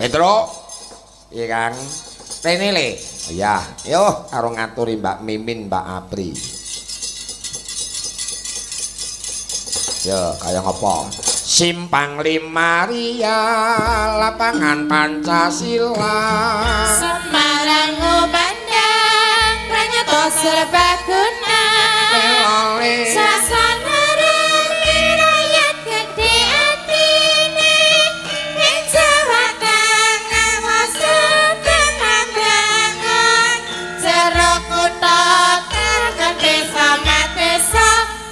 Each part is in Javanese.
Petro. Iya Kang. Rene le. Iya, yo karo ngaturi Mbak Mimin, Mbak Apri. Ya, kaya ngapa? Simpang Lima Ria, lapangan Pancasila. Semarang Bandang, Pranyata Serbaguna. Sasana rame rakyat gede atine, ing Jawa Tengah wasut kembangan. Jero kutha tekan desa desa,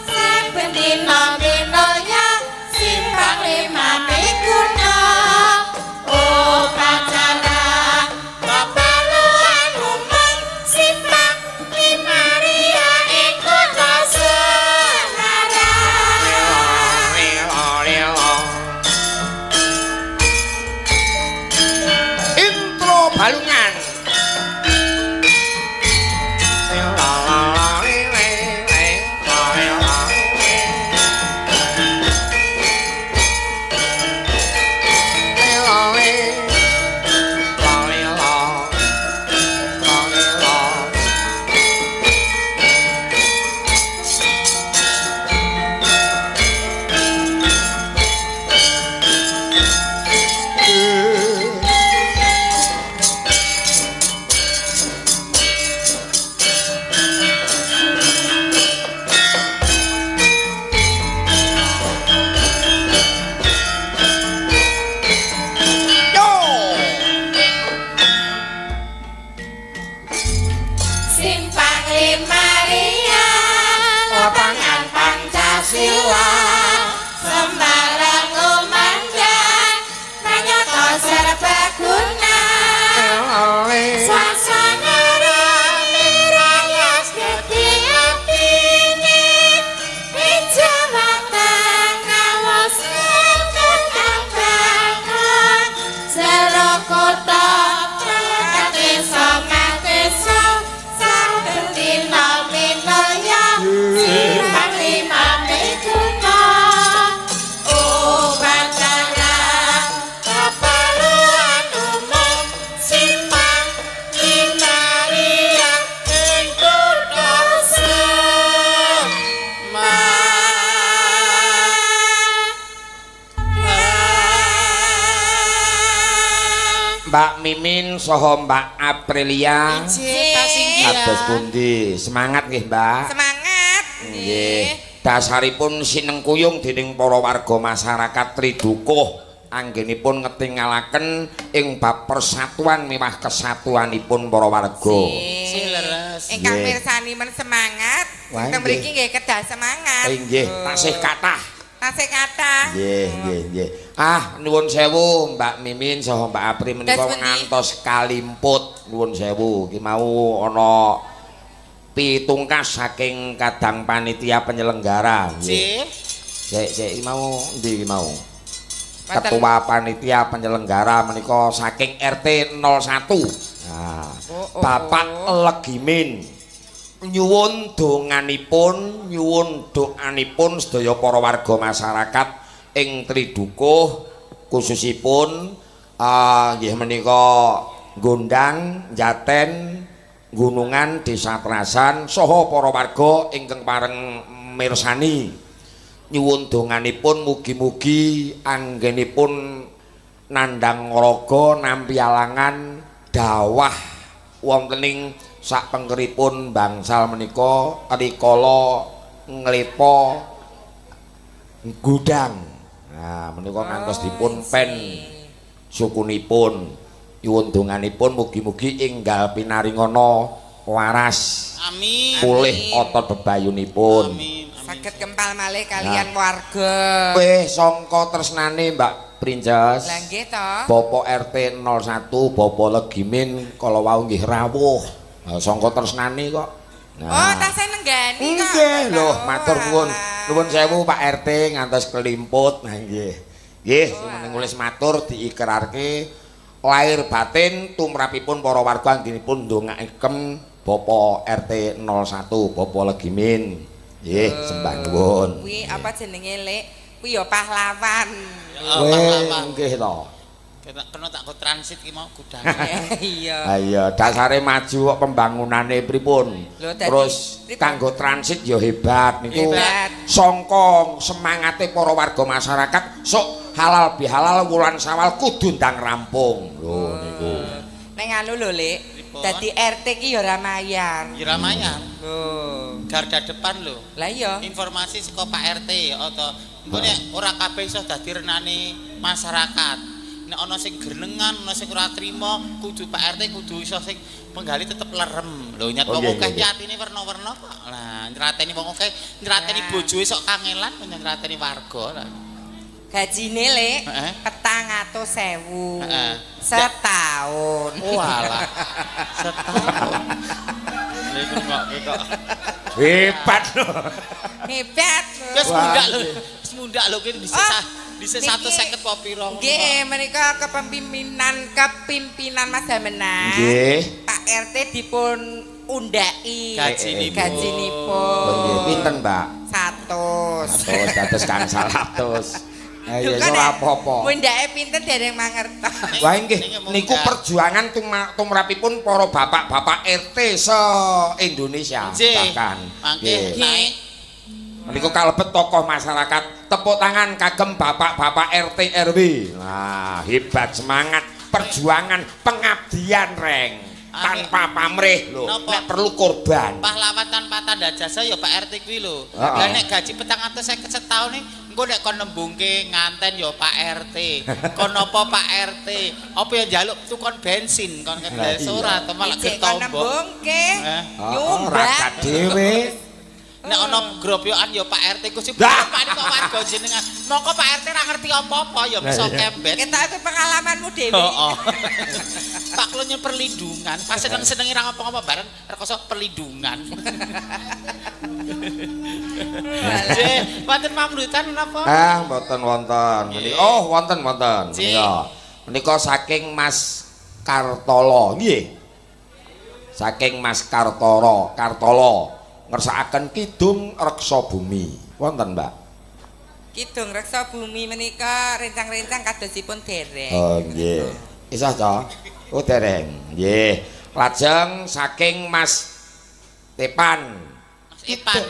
saben dina winaya Simpang Lima Miguna. Upacara keperluan umum Simpang Lima Ria ing kutha Semarang. Intro balungan. Simpang Lima Ria, lapangan Pancasila. Semarang Mandang, Pranyata Serbaguna. Sasana rame rakyat gede atine, ing Jawa Tengah wasut kembangan. Jero kutha tekan desa desa, saben dina winaya Simpang Lima Miguna. Upacara keperluan umum Simpang Lima Ria ing kutha Semarang. Mbak Mimin saha Mbak Aprilia. Inggih, Ados pundi? Semangat nggih, Mbak. Semangat. Nggih. Dasaripun sinengkuyung dening para warga masyarakat Tridukuh anggenipun ngetingalaken ing bab persatuan miwah kesatuanipun para warga. Ingkang mirsani men semangat. Wah, Teng nggih. mriki nggih kedah semangat. Nggih, tasih kathah. Tasih kathah. Nggih. Ah, nuwun sewu Mbak Mimin saha Mbak Apri menika Das pundi? ngantos kalimput. Nuwun sewu. Iki mau ana pitungkas saking kadang panitia penyelenggara. Nggih. Sik mau ndi mau? Ketua panitia penyelenggara menika saking RT 01. Nah, Bapak Legimin nyuwun doanipun sedaya para warga masyarakat ing Tridukuh khususipun nggih menika Gondang, Jaten, Gunungan, Desa Trasan saha para warga ingkang pareng mirsani nyuwun donganipun mugi-mugi anggenipun nandhang raga nampi alangan dawah wontening sakpengkeripun bangsal menika rikala nglepa gudang. Nah, menika ngantos dipun pen sukunipun. Nyuwun donganipun mugi-mugi enggal pinaringana waras. Amin. Pulih otot bebayunipun. Amin. Saged kempal malih kalian warga. Weh sangka tresnane Mbak Princes. Lah nggih to. Bapak RT 01 Bapak Legimin kala wau nggih rawuh. Sangka tresnane kok. Oh, tasih nenggani kok. Nggih lho, Oh, matur nuwun. alah. Nuwun sewu Pak RT ngantos kelimput. Nah nggih. Nggih, nulis matur diikrarke lahir batin tumrapipun para warga anggenipun ndongaaken Bapak RT 01 Bapak Legimin. Nggih, sembah nuwun. Kuwi apa jenenge, Lek? Kuwi ya pahlawan. Weh, nggih to. Kena tak go transit ki mau gudang. Iya. Iya, dasare maju kok pembangunane pripun. Lho, dadi Terus pripun? kanggo transit ya hebat niku. Hebat. Sangka semangate para warga masyarakat sok halal bihalal wulan Syawal kudu ndang rampung. Lho niku. Neng anu lho, Lek. Pripun? Dadi RT ki ya ora mayar. Ya Ramayan. Lho. Garda depan lho. Lah iya. Informasi saka Pak RT atau engko nek ora kabeh iso dadi renane masyarakat. Nek ana sing grenengan, ana sing ora trima, kudu Pak RT kudu iso sing penggali tetep lerem. Lho nyat wong akeh atine werna-werna kok. Lah nyrateni wong akeh, nyrateni bojoe sok kangelan nyrateni warga lah. Gajine, Lek, Heeh. 400.000. Heeh. Setahun. Walah. Setahun. Niku kok. Hebat lho. Hebat lho. Wis Wah. mundak lho. Wis mundak lho ki dhisik Oh, dhisik niki- 150 apa pira. Nggih, menika kepemimpinan Mas Hamenah. Nggih. Pak RT dipun undhaki Gajinipun. gajinipun. Oh, nggih, pinten, Mbak? 100. Dados kang 100. Lho, Ayo kan ora apa-apa. Mundhake pinten dereng mangertos. Wah nggih, niku perjuangan tumrapipun para bapak-bapak RT se-Indonesia Nggih. bahkan. Mangke Nggih. naik. Niku kalebet tokoh masyarakat. Tepuk tangan kagem bapak-bapak RT RW. Nah, hebat semangat perjuangan pengabdian reng. Tanpa pamrih lho. Napa? Nek perlu korban. Pahlawan tanpa tanda jasa ya Pak RT kuwi lho. Heeh. Lah nek gaji 450 setahun ning engko nek kon nembungke nganten ya Pak RT. Kon apa Pak RT? Apa ya njaluk tukon bensin kon Lah, kendel iya. ora to malah Ijek kon getombok. nembungke. Eh. Nyumbang. Rakyat dhewe. Nek ana gropyokan ya Pak RT ku sing Lah. Pak kok warga jenengan. Mongko Pak RT ra ngerti apa-apa ya bisa kembet. Ketok itu pengalamanmu dhewe. Heeh. Pak Klonnya perlindungan, pas seneng-senengi ra ngapa-ngapa bareng rekoso perlindungan. Nggih, wonten pamulutan napa? Mboten wonten. Oh, wonten. Nggih. Menika. Menika saking Mas Kartolo, nggih. Saking Mas Kartolo ngersakaken Kidung Reksa Bumi. Wonten, Mbak? Kidung Reksa Bumi menika rencang-rencang kadosipun dereng. Oh, nggih. Isah to? Oh, dereng. Nggih. Lajeng saking Mas Tepan. Mas Ipan.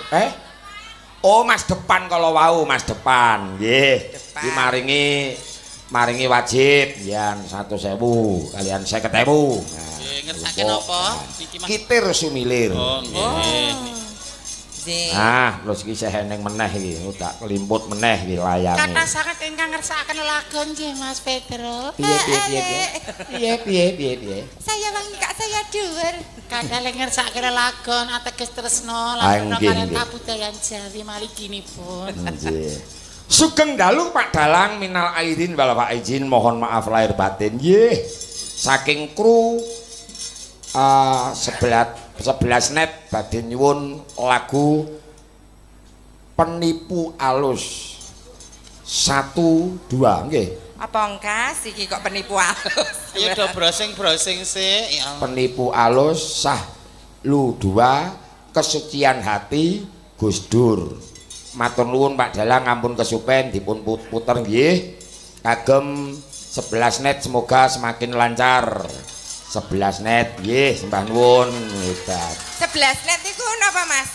Oh, Mas Depan kalau wau, Mas Depan. Nggih. Depan. Iki maringi wajib yen 100.000 kalian 50.000. Nah, Nggih, ngersake napa? Iki Mas. Kitir Sumilir. Oh, nggih. Nggih. Nah, terus iki sih eneng meneh iki, tak kelimput meneh iki layange. Kata sangat ingkang ngersakaken lagon nggih Mas Pedro. Piye. Saya wangi kak saya dhuwur. Kadang ngersakaken lagon ateges tresno Ah, lan nggih, kalian nggih. kabudayan Jawi maliginipun. Nggih. Sugeng dalu Pak Dalang minal aidin wal faizin, mohon maaf lahir batin. Nggih. Saking kru 11 net badhe nyuwun lagu Penipu Alus 1 2 nggih. Apa engkas iki kok penipu alus? Ayo do browsing sik ya. Penipu Alus sah lu 2 kesucian hati Gus Dur. Matur nuwun Pak Dalang ampun kesupen dipun puter nggih. Kagem 11 net semoga semakin lancar. 11 net nggih sembah nuwun hebat. 11 net iku napa Mas?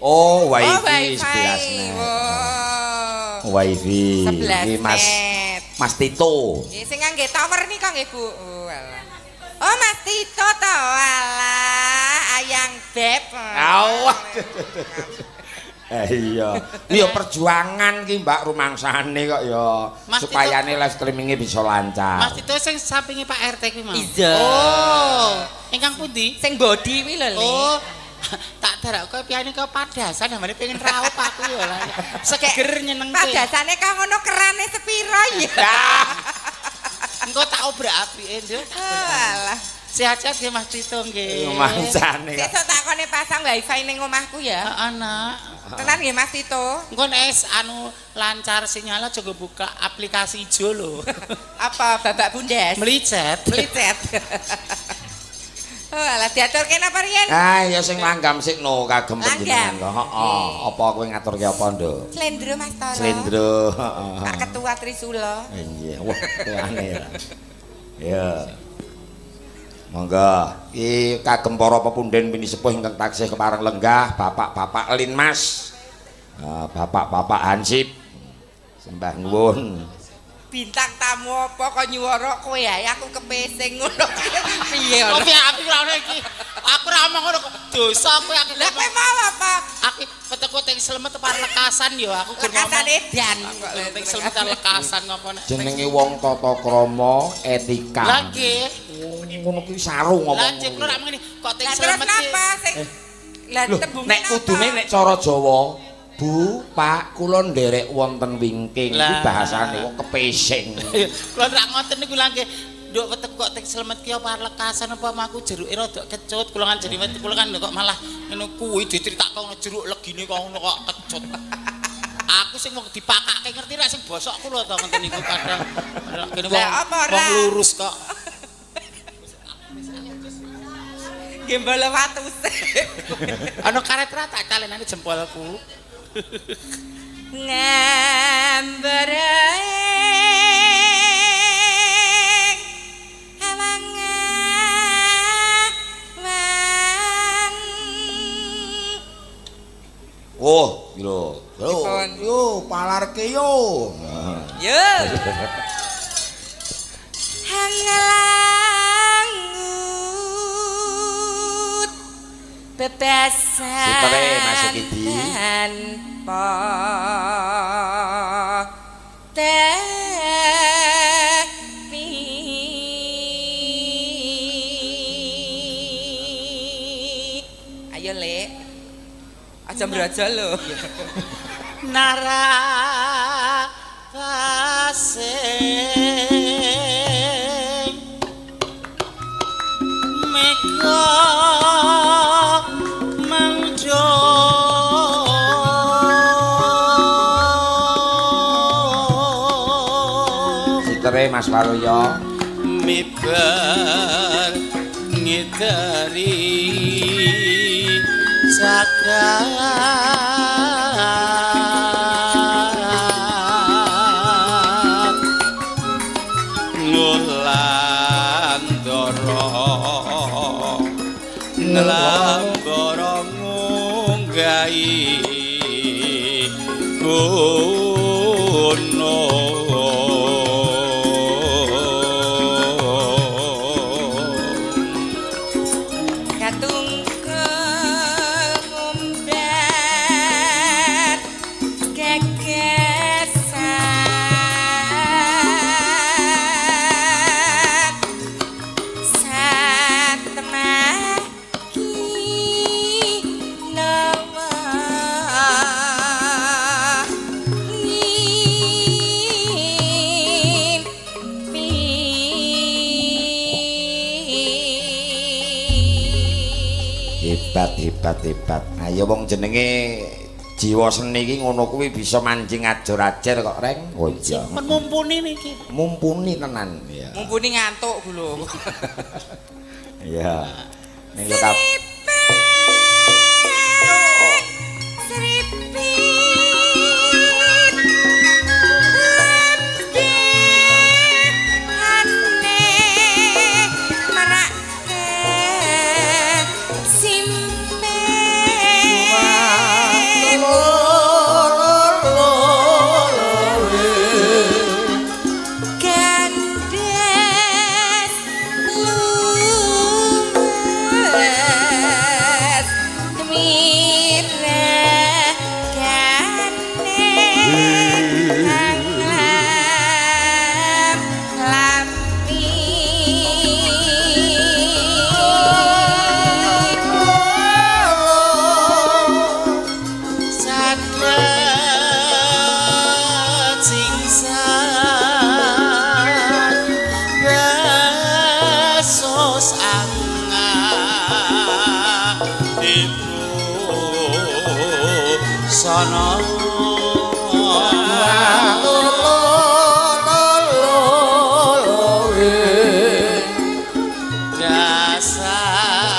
Oh, Oh, wifi wifi. 11 net. Oh. Wifi. 11 Iki Mas net. Mas Tito. Nggih sing ngangge tower nika nggih Bu. Oh alah. Oh Mas Tito to alah ayang beb. Awah. Iya. Iya perjuangan ki Mbak rumangsane kok ya Mas supayane live streamingnya bisa lancar. Mas itu sing sampinge Pak RT kuwi Mas. Iya. Oh, ingkang pundi? Sing body kuwi lho Le. Oh, tak darak kowe piyane kok padasan amane pengen raup aku ya lah. Seger nyenengke. Padasane kang ngono kerane sepira ya. Engko tak obrak-abike, Nduk. Oh alah. Sehat-sehat nggih Mas Tito nggih. Rumangsane. Sesuk takone pasang wifi ning omahku ya. Anak. Tenan nggih Mas Tito. Engko nek anu lancar sinyal aja buka aplikasi ijo lho. Apa babak bundes? Melicet. Melicet. Oh, alah diaturke napa riyen? Ah, ya sing langgam sikno kagem panjenengan Langgam? kok. Heeh. Apa kowe ngaturke apa, Nduk? Slendro Mas Tara. Slendro, heeh. Pak Ketua Trisula. Iya, wah, tuane ya. Ya. Monggo, iki kagem para pepunden mini sepuh ingkang taksih kepareng lenggah, bapak-bapak Linmas. Bapak-bapak Hansip. Sembah nuwun. Bintang tamu apa kok nyuwara kowe ae aku kepesing ngono. Piye Kok ora? piye aku ora ono iki. Aku ora omong ngono kok. Dosa kowe aku. Lah kowe mau apa? Aku peteku teng slemet tepar lekasan ya aku gur Lekasan ngomong. edan. Teng slemet lekasan ngopo nek. Jenenge wong tata krama etika. Lah nggih. Ngono kuwi saru ngomong. Lah cek lho rak ngene kok teng Lah terus slemet napa sing Lah Loh, tembunge nek kudune nek cara Jawa, Bu, Pak, kula nderek wonten wingking. Iki Lah. bahasane wong kepesing. Kula rak ngoten niku lha nggih. Nduk wetek kok teng slemet ki apa lekasan apa maku jeruke rada kecut. Kula kan jadi wetek kula kan kok malah ngono kuwi diceritakno jeruk legine kok ngono kok kecut. Aku sing wong dipakake ngerti ra sing bosok kula to ngoten niku kadang kene wong Lah, apa ora? wong lurus kok. gembala watu sik. Ana karet ra tak calenane jempolku. Ngambreng awangan. Oh, lho. Dipun. Yo, palarke yo. Yo. Hangalangut bebasan. Sitere masuk iki. Tanpa tepi. Ayo, Lek. Aja mbraja lho. Nara pasing mega mangjo Sitere Mas Waluyo. miber ngiteri jagat ngelandoro ngunggahi gunung Katungkel ngumbat gegesan satemaki nawa Hebat. Nah, ya wong jenenge jiwa seni iki ngono kuwi bisa mancing ajar-ajar kok, Reng. Oh iya. men mumpuni niki Mumpuni tenan ya. mumpuni ngantuk ku lho. Iya. Ning yo kap sana dasar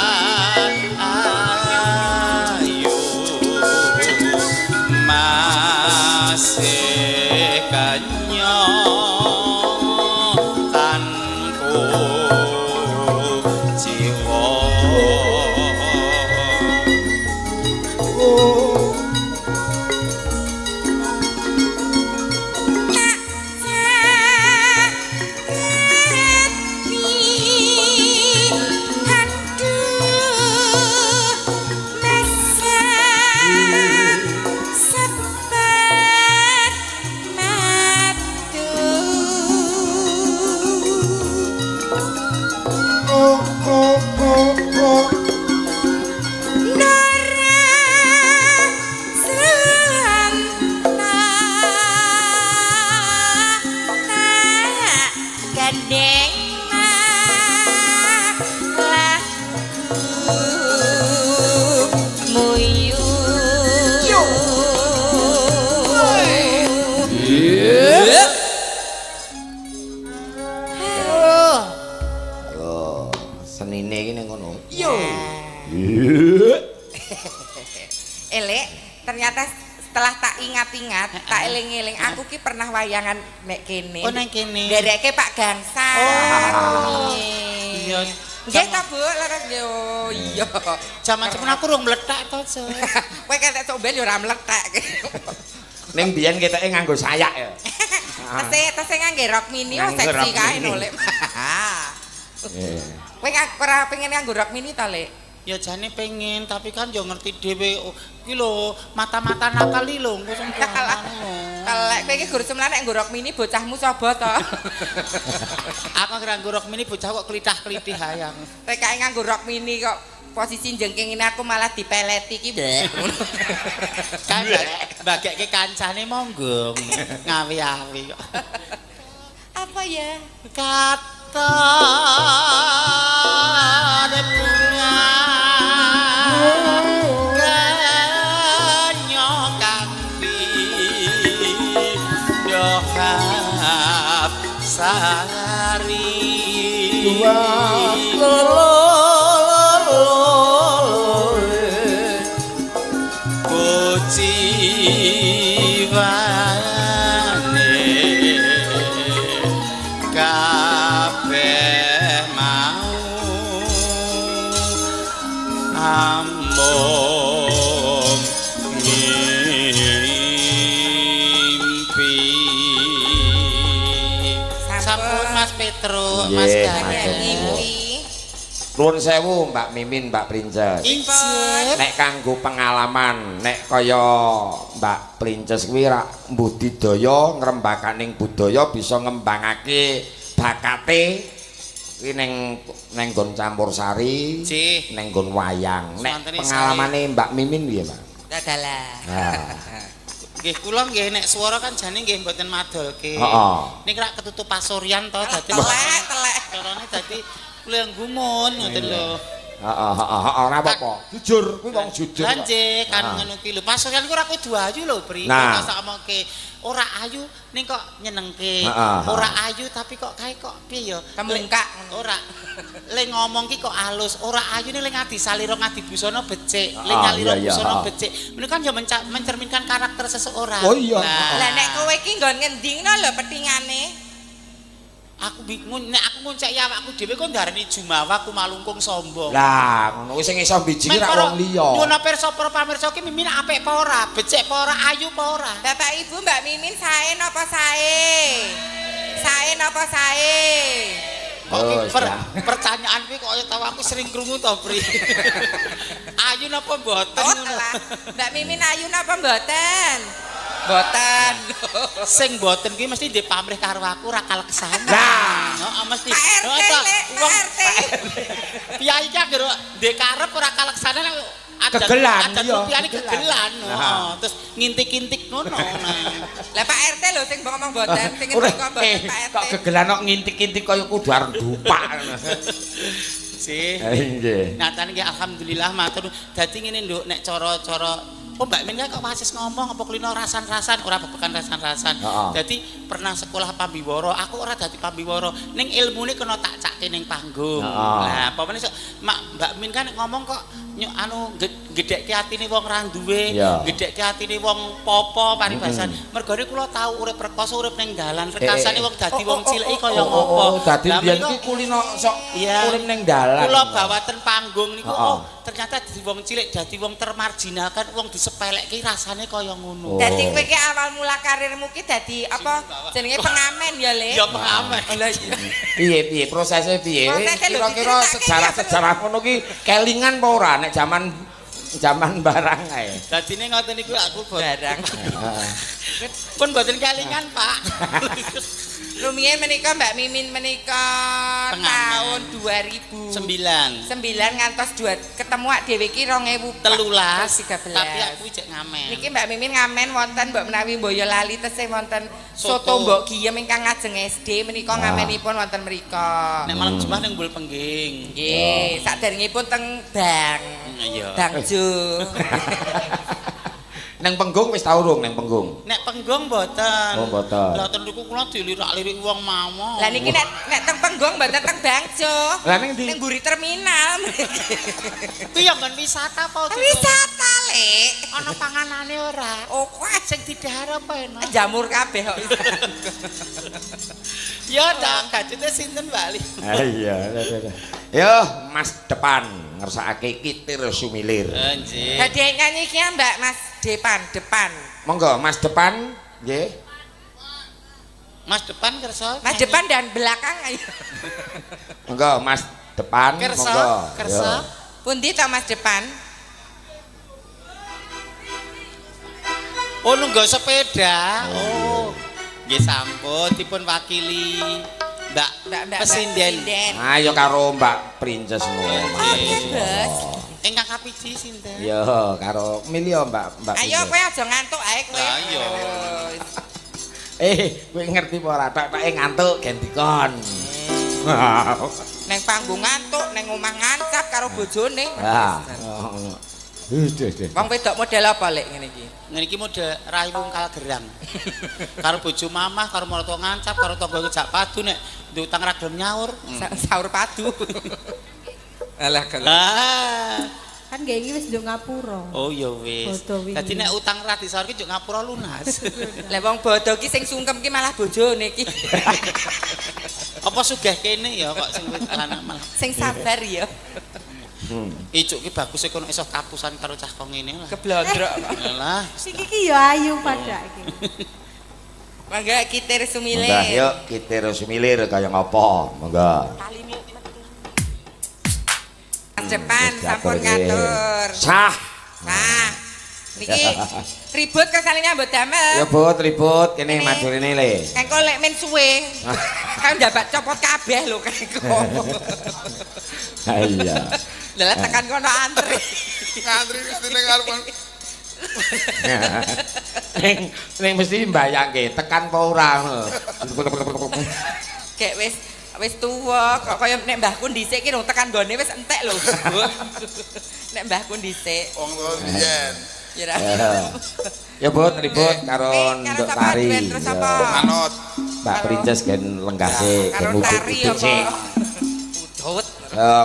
gandeng muyu senine iki ning ngono. yo elek ternyata setelah tak ingat-ingat tak eling-eling aku ki pernah wayangan nek kene Oh nang kene. dereke Pak Gangsal Iya. nggih ta Bu leres yo iya Jaman sepen aku rung mlethek to, Jo. kowe ketek combel yo ora mlethek Ning biyen keteke nganggo sayak ya. tese ngangge rok mini oh Nganggo seksi rok kae mini. no Lek. Kowe ora pengen nganggo rok mini ta Lek? Ya jane pengen, tapi kan yo ngerti dhewe iki lho, mata-mata nakal iki lho, engko sembarang. Kelek kowe iki gur semlane nganggo rok mini bocahmu coba to. Aku nganggo rok mini bocah kok klitah-klitih hayang. Kowe kae nganggo rok mini kok posisi jengking ini aku malah dipeleti iki. Kan bagekke kancane monggo ngawi-awi kok. Apa ya? Kata bunga ganyokan dohap sari kabeh mau ambung ngimpi. Sampun Mas Petro, Mas Nggih, Gandeng. Ngimpi. Nuwun sewu Mbak Mimin, Mbak Princes. Injil. Nek kanggo pengalaman, nek kaya Mbak Princes kuwi ra budidaya ngrembakaning budaya bisa ngembangake bakate kuwi ning nggon campursari, Nggih. ning nggon wayang. Nek Santri pengalamane Mbak Mimin piye, Mbak? Dadalah. Nah, Nggih kula nggih nek swara kan jane nggih mboten madolke. Heeh. Ning rak ketutup pasuryan to dadi Telek. carane dadi kula yang gumun ngoten lho. Heeh, ora apa-apa. Jujur, kuwi wong jujur. kok. Lanje kan ngono ki lho. Pasuryan ku ora kudu ayu lho, Pri. Nah. Sak omongke ora ayu ning kok nyenengke. Heeh. Ora ayu tapi kok kae kok piye ya? Kemungkak. Ora. Le ngomong ki kok halus, ora ayu ning ngadi salira ngadi busana becik, le Ah, nyalira iya, iya, busana ah. becik. Menika kan ya mencerminkan karakter seseorang. Oh, iya. Nah, Lah nek kowe iki nggon ngendingno lho petingane. aku bingung nek aku ngonceki awakku dhewe kok ndarani jumawa ku malungkung sombong. Lah, ngono kuwi sing iso bijiki ra wong liya. Nyuwun pirsa para pamirsa ki mimin apik apa ora, becik apa ora, ayu apa ora. Bapak Ibu Mbak Mimin sae napa sae? Sae napa sae? Kok ki Oh, sudah. pertanyaan kuwi kok tau aku sering krungu to, Pri. Ayu napa mboten Oh, ngono. telah. Mbak Mimin ayu napa mboten? Mboten. Sing mboten ki mesti ndek pamrih karo aku ora kaleksana. Lah. Heeh, mesti. Pak RT, Heeh, toh, Lek, Pak wong- RT. Piyai ki anggere ndek karep ora kaleksana Kegelan, adat iya, piyai kegelan. kegelan. Nah. Heeh, terus ngintik-intik ngono. Nah. Lah Pak RT lho sing ngomong mboten, sing Ora, ngendika mboten Pak RT. kok gegelan kok ngintik-intik kaya kudu arep dupak. Sih. Nggih. Nyatane nggih alhamdulillah matur. Dadi ngene nduk nek cara-cara oh Mbak Min kok wasis ngomong apa kulino rasan-rasan ora bebekan rasan-rasan. Heeh. Dadi pernah sekolah pambiwara, aku ora dadi pambiwara. Ning ilmune kena tak cakke ning panggung. Heeh. Nah, apa meneh sok Mbak Min kan ngomong kok gedhekke atine wong ra duwe, Iya. gedhekke atine wong popo paribasan. Mergone kula tau urip rekoso urip ning dalan, rekasane wong dadi wong cilik kaya ngopo. Dadi Lah, biyen menika- ki kulino sok Iya. urip ning dalan. Kula bawaten panggung niku Heeh. oh ternyata dadi wong cilik, dadi wong termarginalkan, wong disepelekke rasane kaya ngono. Oh. Dadi kowe ki awal mula karirmu ki dadi apa jenenge pengamen ya, Le? Ya pengamen. Lah iya. Piye prosesnya piye? Prosesnya lho, Kira-kira diceritake sejarah-sejarah ngono ki kelingan apa ora nek zaman barang ae. Dadine ngoten niku aku Barang. pun mboten kelingan, Pak. Rumiyin menika Mbak Mimin menika tahun 2009 ngantos 2 ketemu ak dhewe iki 2013. Tapi aku cek ngamen. Niki Mbak Mimin ngamen wonten mbok menawi Boyolali tesih wonten soto Mbok Giem ingkang ngajeng SD menika ngamenipun wonten mrika. Nek malam Jumat ning Bul Pengging. Nggih, saderengipun teng Bang. Iya. Bangjo. Neng Penggung wis tau urung neng Penggung. Nek Penggung mboten. Oh, mboten. Lah ten niku kula dilirak-lirik wong mawon. Lah niki nek teng Penggung mboten teng Bangjo. Lah ning ndi? Ning mburi terminal. Kuwi ya nggon wisata apa? Wisata, Lek. Ana panganane ora? Oh, kuwi Sing didahar apa enak? jamur kabeh kok. Ya tak gajete sinten Bali. Iya. Yo, Mas Depan ngersakake Kitir Sumilir. Nggih. Dadi nyanyi iki Mbak Mas depan. Monggo Mas Depan, nggih. Mas Depan kersa. Mas depan dan belakang ayo. Monggo Mas Depan, Kersa, monggo. kersa. Yo. Pundi to Mas depan? Oh nunggu sepeda. Oh. Nggih sampun dipun wakili Mbak Pesinden. Ayo karo Mbak Princess ngono. Bos. Ingkang kapiji sinten? Yo karo milih Mbak Ayo kowe aja ngantuk ae kowe. Ayo. Kowe ngerti apa ora tak ngantuk gendikon. Neng panggung ngantuk, neng omah ngancap karo bojone. Ah. Wong wedok model apa lek ngene iki? Ngene iki mode rai wungkal gerang. Karo bojo mamah, karo marang ngancap, karo tangga ngejak padu nek diutang ra gelem nyaur. Sahur padu. Alah kalau. Kan gak ini wis njuk ngapura. Oh ya wis. Dadi nek utang ra disaurke njuk ngapura lunas. Lah wong bodo ki sing sungkem ki malah bojone ki. Apa sugih kene ya kok sing lanang malah. Sing sabar ya. Icuk ki bagus kono iso kapusan karo cah kok ngene lah. Keblondrok. Lah. Sing iki ya ayu pada iki. Mangga Kitir Sumilir. Monggo yuk Kitir Sumilir kaya ngapa? Monggo. Mas depan sampun ngatur. Sah. Nah. Niki ribut kesaline mbok damel. Ya ribut kene madurine le. Engko lek men suwe. Kan njabat copot kabeh lho kengko. Ha iya. Lah tekan kono antri. Ngantri ning ngarepan. Ning mesti mbayangke tekan apa ora ngono. Kayak wis tuwa kok kaya nek mbahku dhisik ki lho tekan gone wis entek lho. Nek mbahku dhisik. Wong tuwa biyen. Ya ra. Ya ribut karo Nduk Tari. Terus apa? Manut. Mbak Princess gen lenggase gen Karo tari apa? Udut.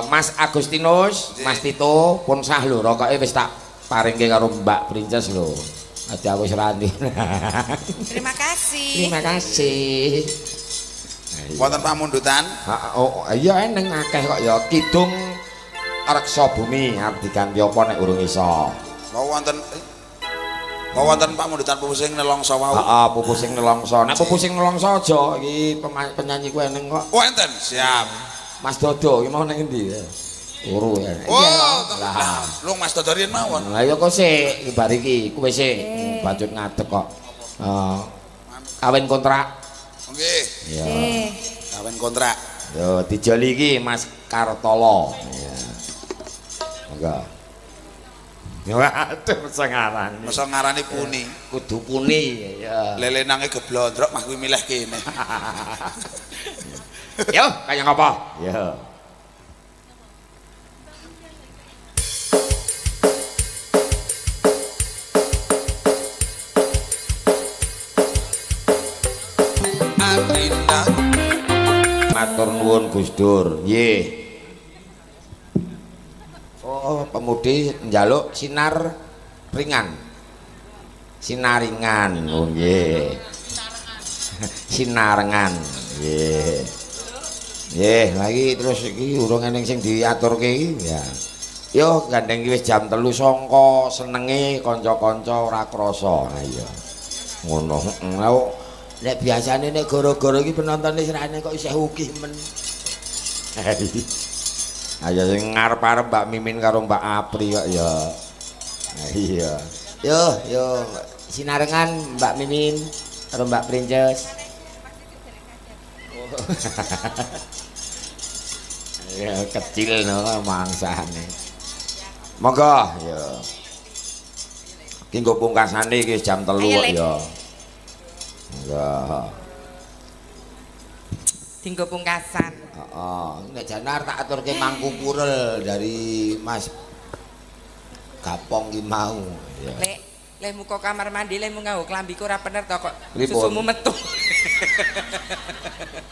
Mas Agustinus, Mas Tito pun sah lho rokoke wis tak paringke karo Mbak Princess lho. Ati aku wis rani. Terima kasih. Terima kasih. Wonten pamundutan. Oh iya eneng akeh kok ya kidung reksa bumi arep diganti apa nek urung iso. Wonten pamundutan pupusing nelongso wau. Heeh, pupusing nelongso. Nek pupusing nelongso aja iki penyanyi ku eneng kok. Oh enten, siap. Mas Dodo iki mau ning endi? Turu ya. Oh, lah. Lu Mas Dodo riyen mawon. Lah ya kok sik bar iki kowe sik bajut ngadeg kok. Kawin kontrak. Nggih. Ya. Kawin kontrak. Yo dijoli iki Mas Kartolo. Ya. Monggo. Ya aduh sengaran. Masa ngarani Puni. Kudu Puni ya. Lele nange geblondrok mah kuwi milih kene. Yo, kaya ngapa? Yo. Adinda. Matur nuwun Gus Dur. Nggih. Oh, pemudi njaluk sinar ringan. Sinaringan. Oh nggih. Sinarengan. Nggih. Nggih, lagi terus iki urung eneng sing diaturke iki ya. Yo gandeng iki wis jam 3 sangka senenge kanca-kanca ora krasa. Ha iya. Ngono. Nek biasane nek gara-gara iki penontone serane kok isih ugih men. Ayo sing ngarep-arep Mbak Mimin karo Mbak Apri kok ya. Iya. Yo sinarengan Mbak Mimin karo Mbak Princess. Ya kecil no mangsane. Monggo ya. Ki nggo pungkasane iki jam 3 kok ya. Monggo. Dinggo pungkasan. Heeh, nek janar tak aturke mangku purel dari Mas Gapong ki mau. Ya. Lek muka kamar mandi lek nganggo klambiku ora bener to kok Pripun? susumu metu.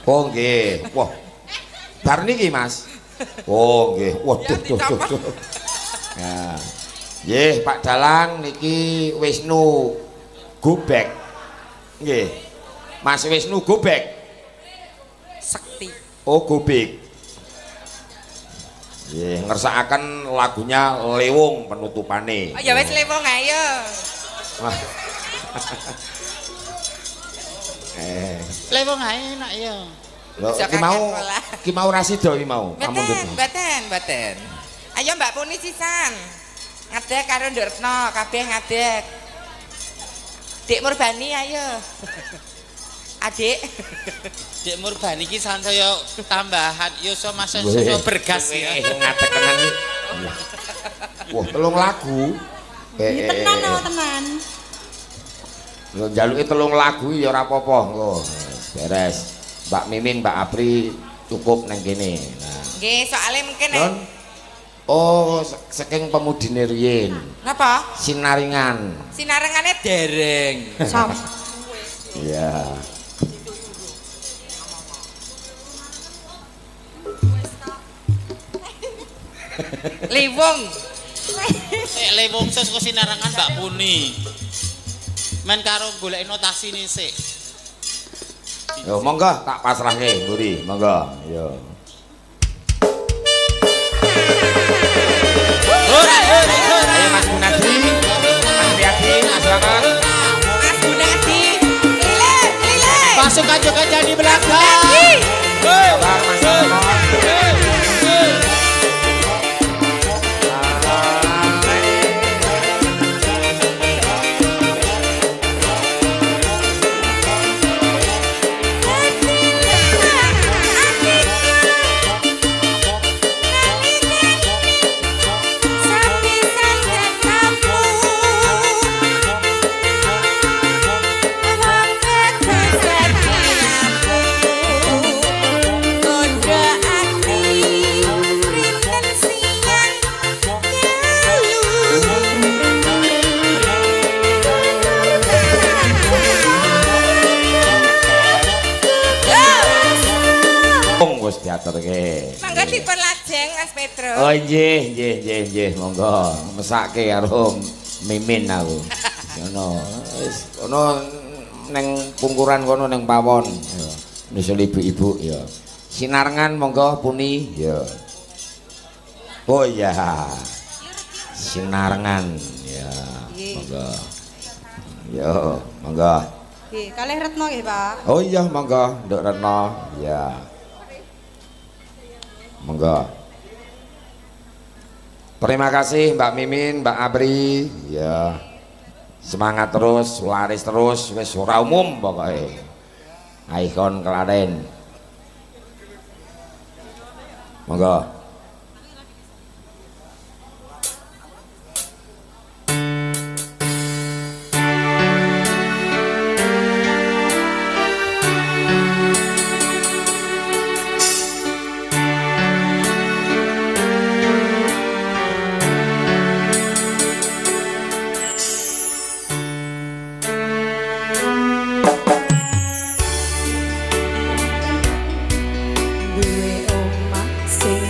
Oh nggih. Wah. Bar niki Mas. Oh nggih. Waduh duh. Ya. Nggih, Pak Dalang niki Wisnu Gobek. Nggih. Mas Wisnu Gobek. Sekti. Oh Gobek. Nggih, ngersakaken lagunya Lewung penutupane. Oh ya wis Lewung ayo. Wah. Lewung ae enak ya. Lho, ki mau Rasido ki mau. Mboten. Ayo Mbak Puni sisan. Ngadeg karo Nduk Retno, kabeh ngadeg. Dik Murbani ayo. Adik. Dik Murbani iki sansaya tambahan ya iso masak iso bergas ya. Ngadeg tenan iki. Wah, 3 lagu. Tenan oh tenan. Lho njaluke 3 lagu ya ora apa-apa lho. Beres. Mbak Mimin, Mbak Apri cukup nang kene. Nah. Nggih, soalé mungkin Oh, saking pemudine riyin. Napa? Sinaringan. Sinarengane dereng. Sam. Iya. Liwung. Lewung sos kok sinarangan Mbak Puni. Men karo golek notasi nih sik. Yo monggo tak pasrahke, Mburi. Monggo. Yo. Ayo Mas Gunadi, Mas Riyadi, Mas Bakar. Mas Gunadi. Lile. Pasukan juga jadi belakang. Sabar Mas Bakar. Wis diaturke. Mangga dipun lajeng Mas Pedro. Oh nggih, monggo. Mesake karo Mimin aku. Ngono. Wis ono ning pungkuran kono ning pawon. Ya. Nyusul ibu-ibu ya. Sinarengan monggo Puni ya. Oh iya. Sinarengan ya. Monggo. Yo, monggo. Nggih, kalih Retno nggih, Pak. Oh iya monggo, Nduk Retno. Ya. Monggo. Terima kasih Mbak Mimin, Mbak Abri. Ya. Semangat terus, laris terus, wis ora umum pokoke. Ikon Klaten. Monggo. Duwe omah sing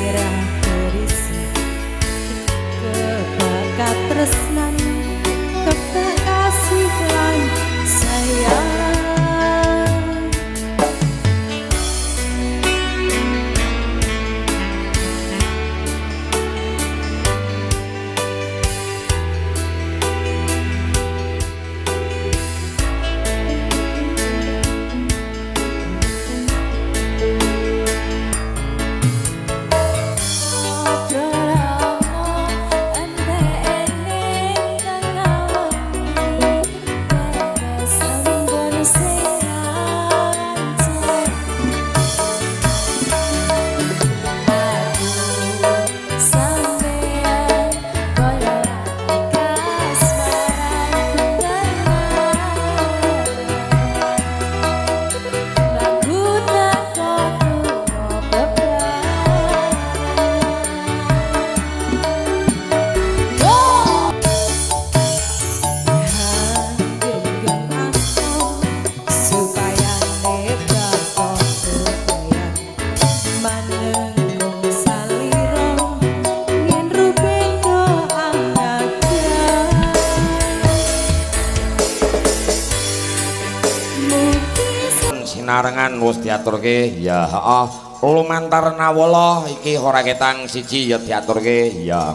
Sinarengan wis diaturke ya heeh lumantar nawala iki ora ketang siji ya diaturke ya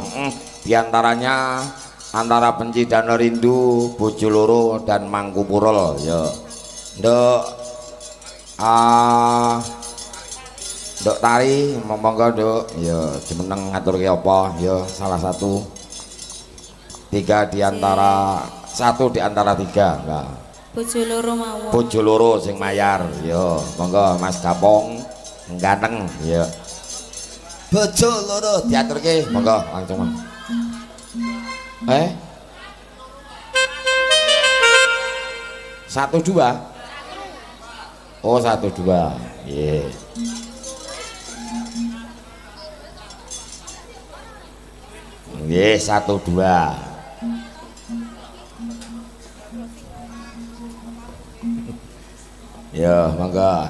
diantaranya antara Benci dan Rindu bojo loro dan Mangkupurul ya nduk nduk tari monggo nduk ya jumeneng ngaturke apa ya salah satu satu di antara tiga enggak Bojo loro mawon. Bojo loro sing mayar ya monggo Mas Gapong ganteng ya bojo loro diaturke monggo langsung satu dua oh satu dua iya yeah. Satu dua ya monggo